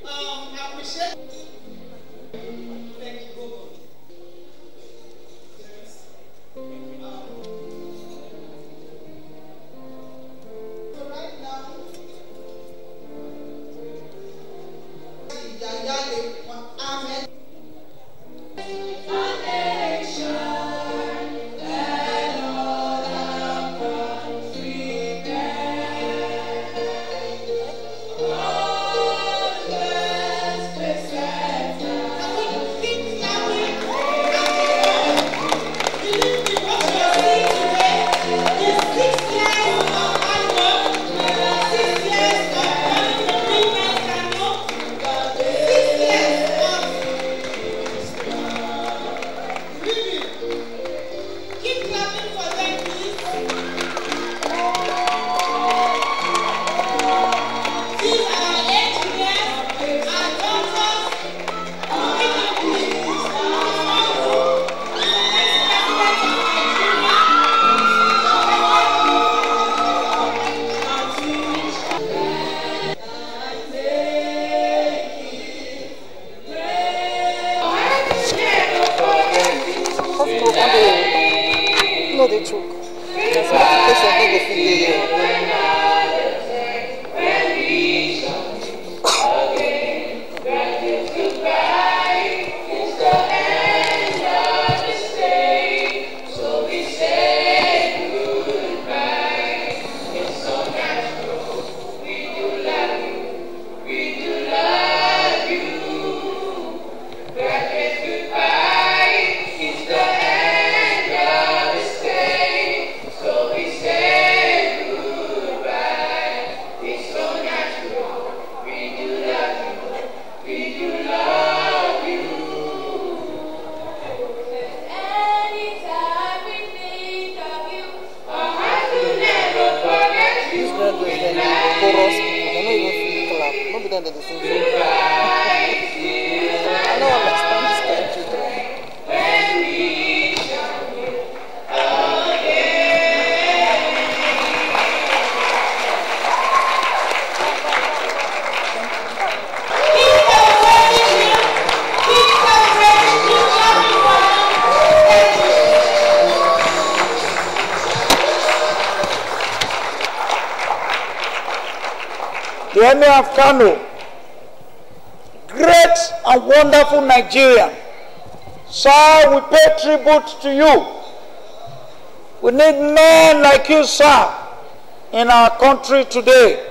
appreciate. Thank you, Google. So right now, Amen. No, they took. That's what the person did the The Emir of Kano, great and wonderful Nigerian. Sir, we pay tribute to you. We need men like you, sir, in our country today.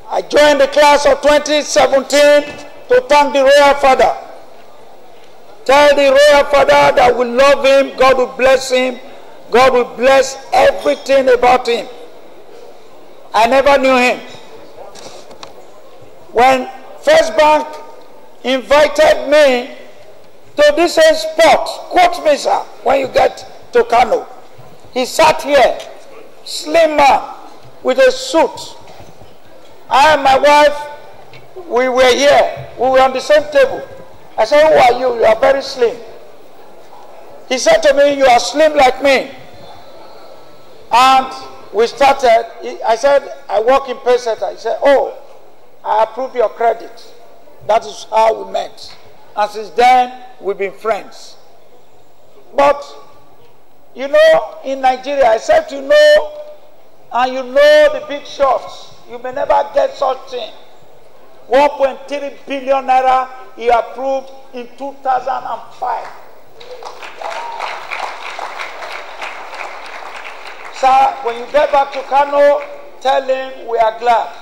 I joined the class of 2017 to thank the Royal Father. Tell the Royal Father that we love him, God will bless him, God will bless everything about him. I never knew him. When First Bank invited me to this spot, quote me, sir, when you get to Kano, he sat here, slim man, with a suit. I and my wife, we were here. We were on the same table. I said, who are you? You are very slim. He said to me, you are slim like me. And we started. I said, I work in Pacesetters. He said, oh, I approve your credit. That is how we met. And since then, we've been friends. But, you know, in Nigeria, except you know, and you know the big shots, you may never get such thing. 1.3 billion naira he approved in 2005. Sir, when you get back to Kano, tell him we are glad.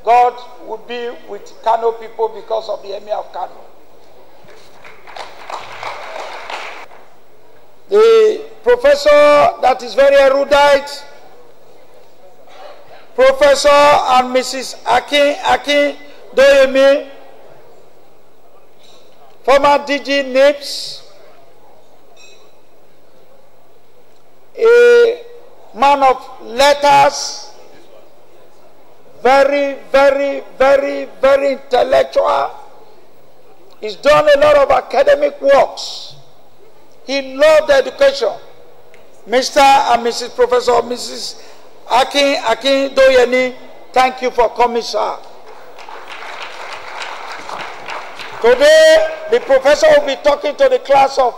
God will be with Kano people because of the Emir of Kano. The professor that is very erudite, Professor and Mrs. Akin Doyemi, former DG NIPS, a man of letters, very, very, very, very intellectual. He's done a lot of academic works. He loved education. Mr. and Mrs. Professor, Mrs. Akin Doyemi, Thank you for coming, sir. Today, the professor will be talking to the class of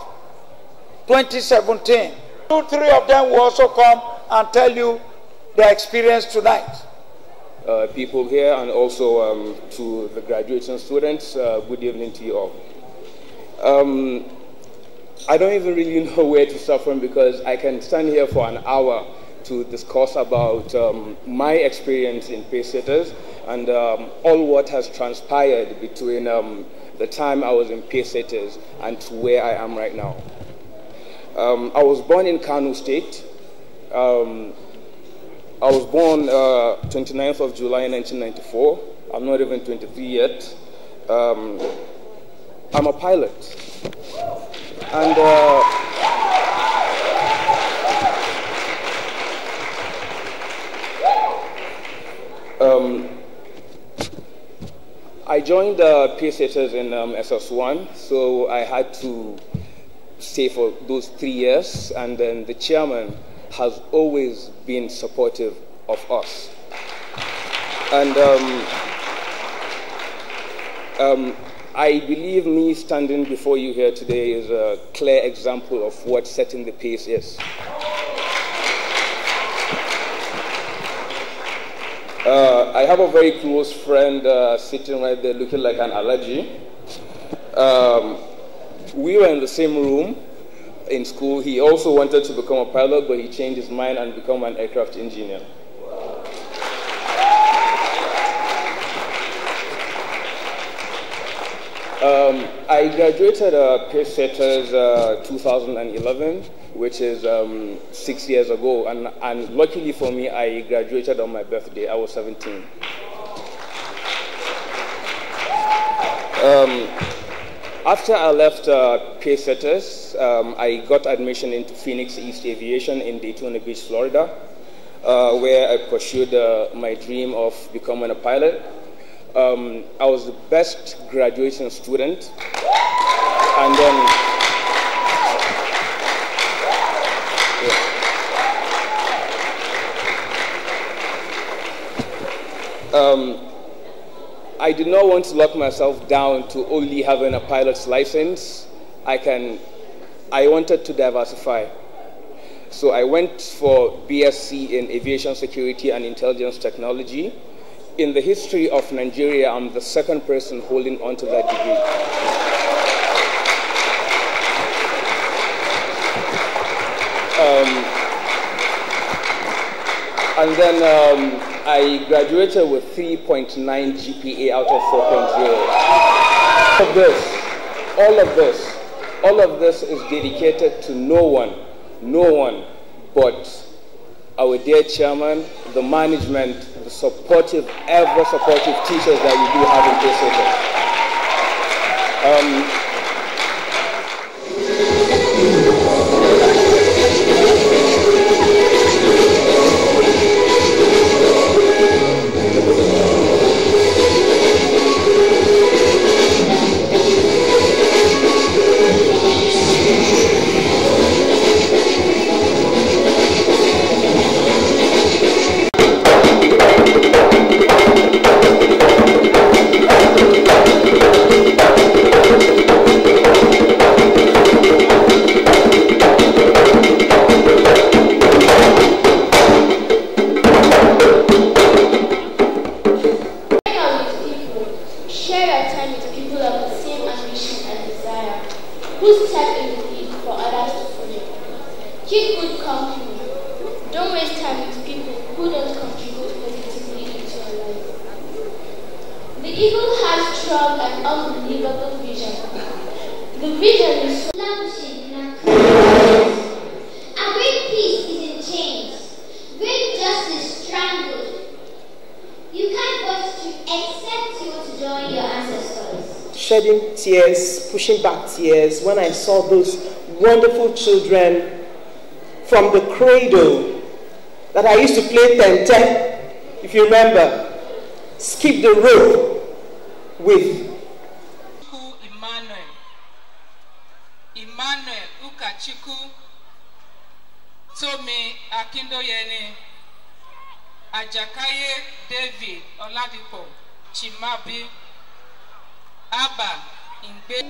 2017. 2-3 of them will also come and tell you their experience tonight. People here and also to the graduating students, good evening to you all. I don't even really know where to start from because I can stand here for an hour to discuss about my experience in Pacesetters and all what has transpired between the time I was in Pacesetters and to where I am right now. I was born in Kano State. I was born 29th of July 1994. I'm not even 23 yet. I'm a pilot. And I joined Pacesetters in SS1, so I had to stay for those 3 years, and then the chairman has always been supportive of us. And I believe me standing before you here today is a clear example of what setting the pace is. I have a very close friend sitting right there looking like an allergy. We were in the same room in school. He also wanted to become a pilot, but he changed his mind and become an aircraft engineer. I graduated Pacesetters 2011, which is 6 years ago, and luckily for me, I graduated on my birthday. I was 17. After I left Pacesetters, I got admission into Phoenix East Aviation in Daytona Beach, Florida, where I pursued my dream of becoming a pilot. I was the best graduation student, and then I did not want to lock myself down to only having a pilot's license. I wanted to diversify. So I went for BSc in Aviation Security and Intelligence Technology. In the history of Nigeria, I'm the second person holding on to that degree. And then I graduated with 3.9 GPA out of 4.0. All of this is dedicated to no one but our dear chairman, the management, the supportive, ever supportive teachers that we do have in Pacesetters. Shedding tears, pushing back tears when I saw those wonderful children from the cradle that I used to play 10-10, if you remember, skip the rope with. Emmanuel Ukachiku, Tome Akindoyene, Ajakaye David Oladipo Chimabi Abba Ingbe.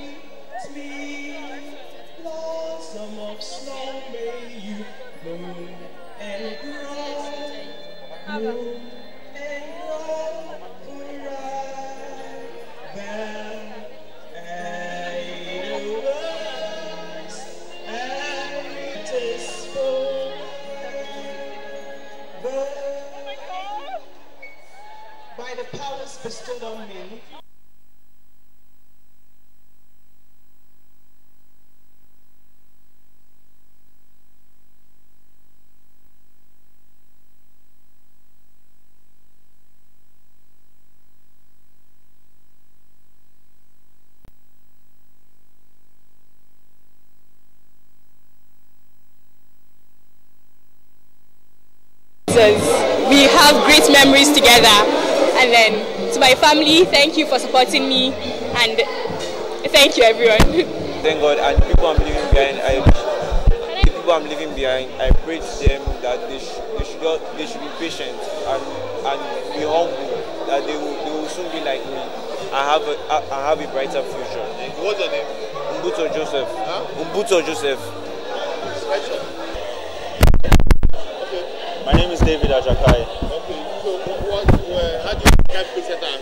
Blossom of snow, may you bloom and grow, bloom and grow forever. By the powers bestowed on me, we have great memories together. And then to my family, thank you for supporting me, and thank you everyone. Thank God, and people I'm leaving behind, I pray to them that they should be patient and be humble, that they will soon be like me. I have a brighter future. What's your name? Umbuto Joseph. Huh? Umbuto Joseph. Okay. My name is David Ajakai. Okay. So how do you describe Pacesetters?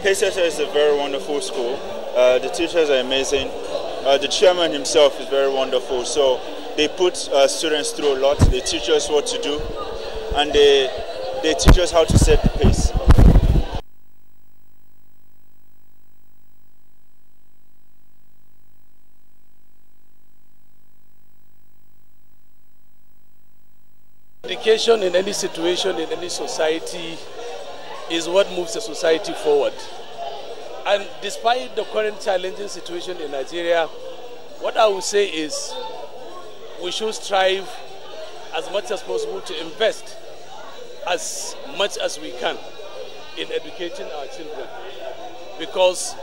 Pacesetters is a very wonderful school. The teachers are amazing. The chairman himself is very wonderful. So they put students through a lot. They teach us what to do, and they teach us how to set the pace. Education in any situation, in any society, is what moves the society forward. And despite the current challenging situation in Nigeria, what I would say is we should strive as much as possible to invest as much as we can in educating our children. Because,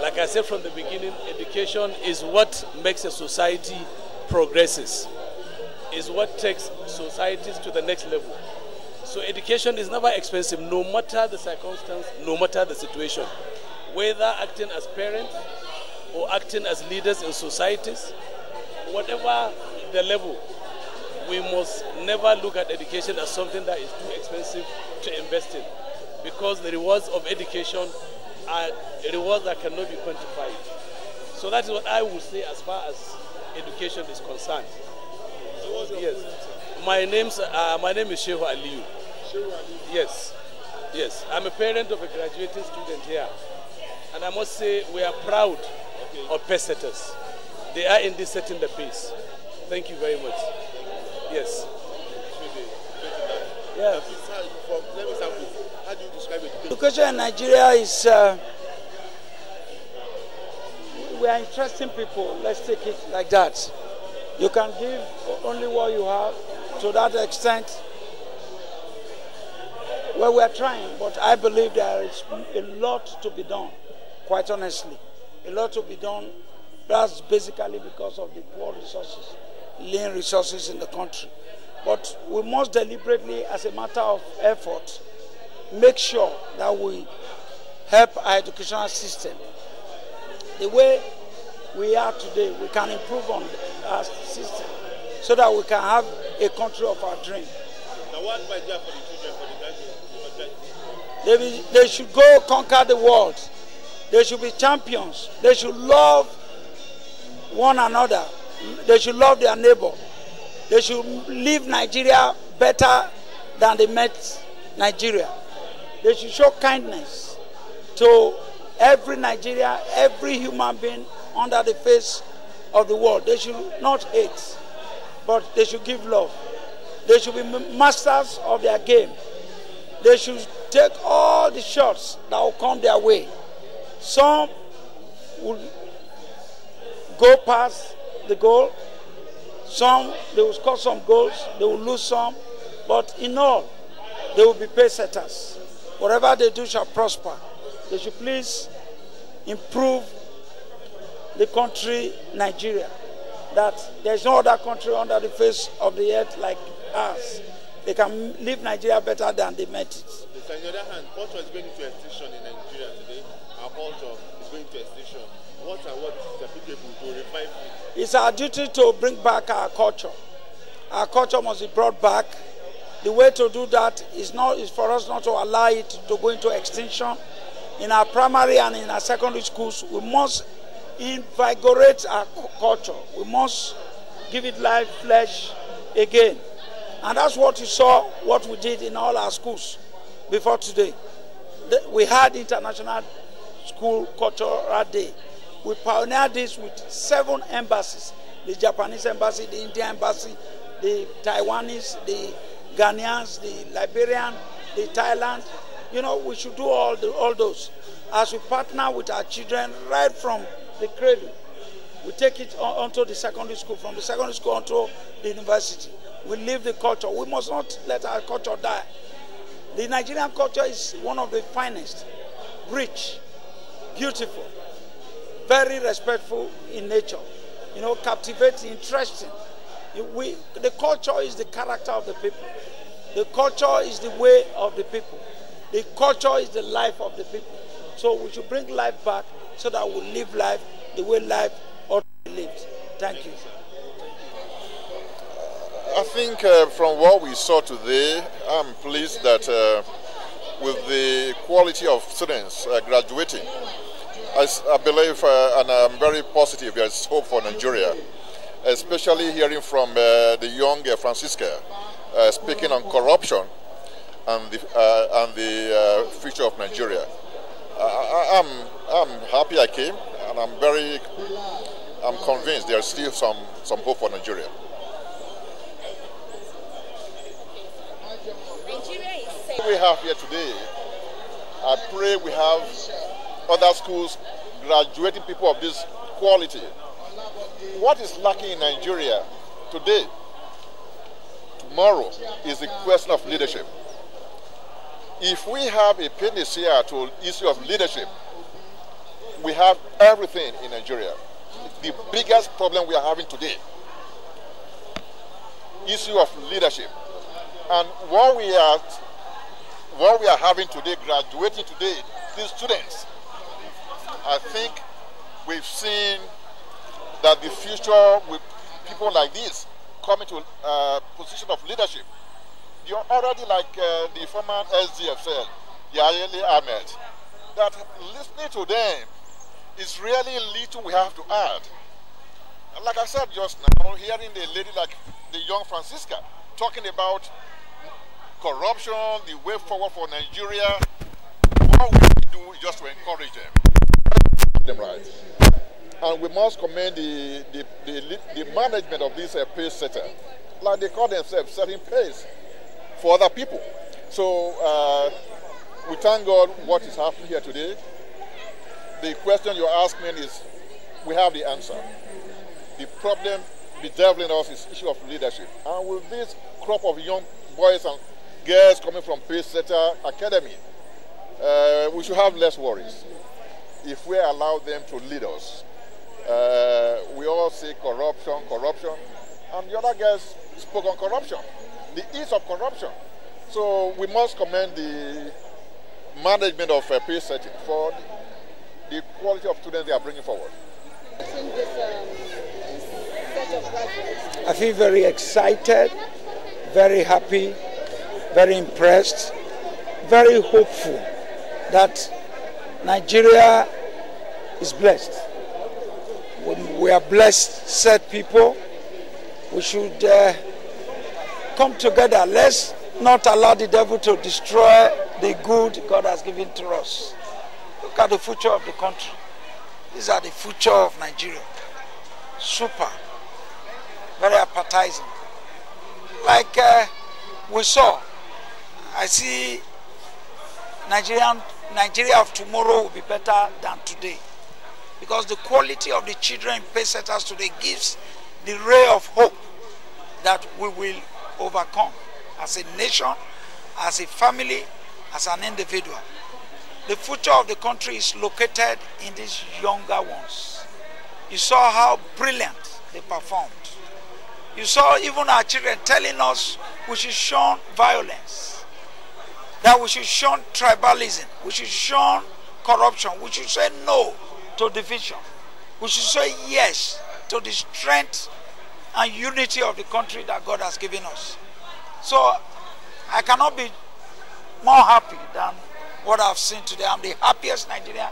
like I said from the beginning, education is what makes a society progresses, is what takes societies to the next level. So education is never expensive, no matter the circumstance, no matter the situation. Whether acting as parents or acting as leaders in societies, whatever the level, we must never look at education as something that is too expensive to invest in, because the rewards of education are rewards that cannot be quantified. So that is what I would say as far as education is concerned. Yes. My name is Shehu Aliyu. Yes. Yes. I'm a parent of a graduating student here. And I must say we are proud of Pacesetters. They are indeed setting the pace. Thank you very much. Yes. Yeah. Let me start with, how do you describe it? Education in Nigeria is, we are interesting people. Let's take it like that. You can give only what you have. To that extent, well, we are trying, but I believe there is a lot to be done, quite honestly. A lot to be done. That's basically because of the poor resources, lean resources in the country. But we must deliberately, as a matter of effort, make sure that we help our educational system. The way we are today, we can improve on our system so that we can have a country of our dream. Now, what advice do you have for the children, for the graduates? They should go conquer the world. They should be champions. They should love one another. They should love their neighbor. They should leave Nigeria better than they met Nigeria. They should show kindness to every Nigeria, every human being under the face of the world. They should not hate, but they should give love. They should be masters of their game. They should take all the shots that will come their way. Some will go past the goal. Some, they will score some goals. They will lose some. But in all, they will be pacesetters. Whatever they do shall prosper. They should please improve the country, Nigeria. That there's no other country under the face of the earth like us. they can leave Nigeria better than they met it. So on the other hand, culture is going into extinction in Nigeria today. Our culture is going into extinction. What are what the people to revive it? It's our duty to bring back our culture. Our culture must be brought back. The way to do that is for us not to allow it to go into extinction. In our primary and in our secondary schools, we must invigorate our culture. We must give it life, flesh again. And that's what you saw, what we did in all our schools before today. We had International School Cultural Day. We pioneered this with 7 embassies. The Japanese embassy, the Indian embassy, the Taiwanese, the Ghanaians, the Liberian, the Thailand. You know, we should do all those. As we partner with our children right from the cradle, we take it onto the secondary school, from the secondary school onto the university. We live the culture. We must not let our culture die. The Nigerian culture is one of the finest, rich, beautiful, very respectful in nature, you know, captivating, interesting. The culture is the character of the people. The culture is the way of the people. The culture is the life of the people. So we should bring life back so that we live life the way life ought to be lived. Thank you. I think from what we saw today, I'm pleased that with the quality of students graduating, I believe and I'm very positive there's hope for Nigeria, especially hearing from the young Francisca speaking on corruption and the future of Nigeria. I'm happy I came, and I'm convinced there's still some hope for Nigeria. We have here today, I pray we have other schools graduating people of this quality. What is lacking in Nigeria today, tomorrow, is the question of leadership. If we have a panacea to issue of leadership, we have everything in Nigeria. The biggest problem we are having today, issue of leadership. And what we are having today, graduating today, these students, I think we've seen that the future with people like this coming to a position of leadership. You're already like the former SDF said, Yayeli Ahmed, that listening to them is really little we have to add. And like I said just now, hearing the lady like the young Francisca talking about corruption, the way forward for Nigeria, what we do is just to encourage them right. And we must commend the management of this Pacesetters, like they call themselves, setting pace for other people. So we thank God what is happening here today. The question you're asking is, we have the answer. The problem bedeviling us is issue of leadership. And with this crop of young boys and girls coming from Pacesetters Academy, we should have less worries if we allow them to lead us. We all say corruption, and the other guys spoke on corruption, the ease of corruption. So we must commend the management of Pacesetters for the quality of students they are bringing forward. I feel very excited, very happy, very impressed, very hopeful that Nigeria is blessed. We are blessed, set people. We should come together. Let's not allow the devil to destroy the good God has given to us. Look at the future of the country. These are the future of Nigeria. Super. Very appetizing. Like we saw, I see Nigeria of tomorrow will be better than today. Because the quality of the children in Pacesetters today gives the ray of hope that we will overcome as a nation, as a family, as an individual. The future of the country is located in these younger ones. You saw how brilliant they performed. You saw even our children telling us we should shun violence, that we should shun tribalism, we should shun corruption, we should say no to division, we should say yes to the strength and unity of the country that God has given us. So I cannot be more happy than what I've seen today. I'm the happiest Nigerian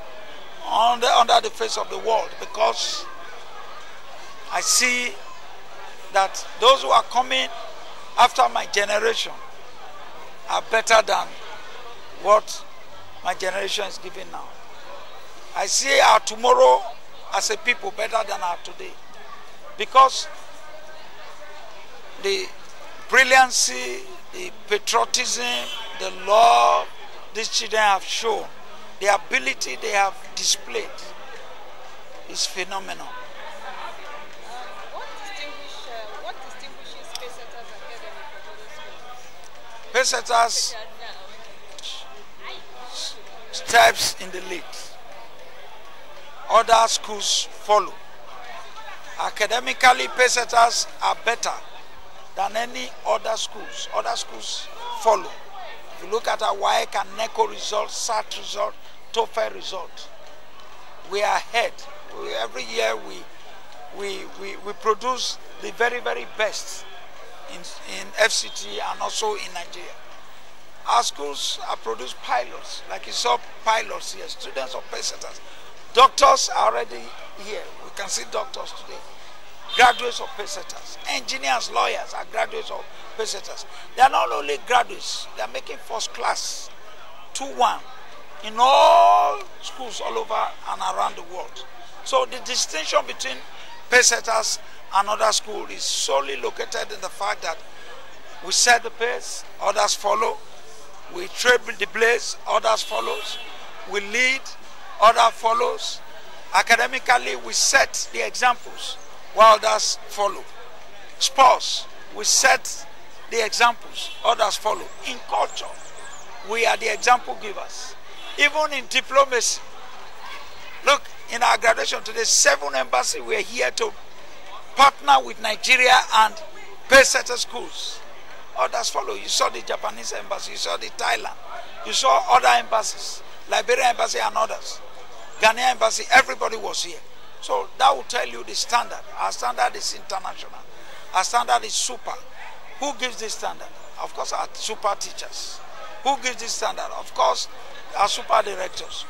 under the face of the world, because I see that those who are coming after my generation are better than what my generation is giving now. I see our tomorrow as a people better than our today, because the brilliancy, the patriotism, the love these children have shown, the ability they have displayed is phenomenal. What distinguishes Pacesetters Academy from other schools? Pacesetters steps in the lead. Other schools follow. Academically, Pacesetters are better than any other schools. Other schools follow. If you look at our WAEC and NECO results, SAT result, TOEFL result, we are ahead. Every year we produce the very, very best in FCT and also in Nigeria. Our schools have produced pilots, like you saw pilots here, students of Pacesetters. Doctors are already here. We can see doctors today. Graduates of Pacesetters. Engineers, lawyers are graduates of Pacesetters. They are not only graduates, they are making first class, 2-1, in all schools all over and around the world. So the distinction between Pacesetters and other schools is solely located in the fact that we set the pace, others follow. We trail the blaze, others follows. We lead, others follows. Academically, we set the examples, while others follow. Sports, we set the examples, others follow. In culture, we are the example givers. Even in diplomacy, look, in our graduation today, 7 embassies were here to partner with Nigeria and Pacesetter schools. Others follow. You saw the Japanese embassy, you saw the Thailand, you saw other embassies, Liberia embassy and others. Ghanaian embassy, everybody was here. So that will tell you the standard. Our standard is international. Our standard is super. Who gives this standard? Of course, our super teachers. Who gives this standard? Of course, our super directors.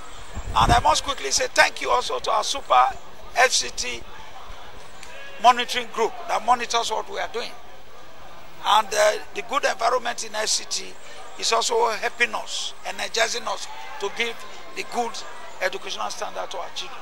And I must quickly say thank you also to our super FCT monitoring group that monitors what we are doing. And the good environment in FCT is also helping us, energizing us to give the good educational standard to our children.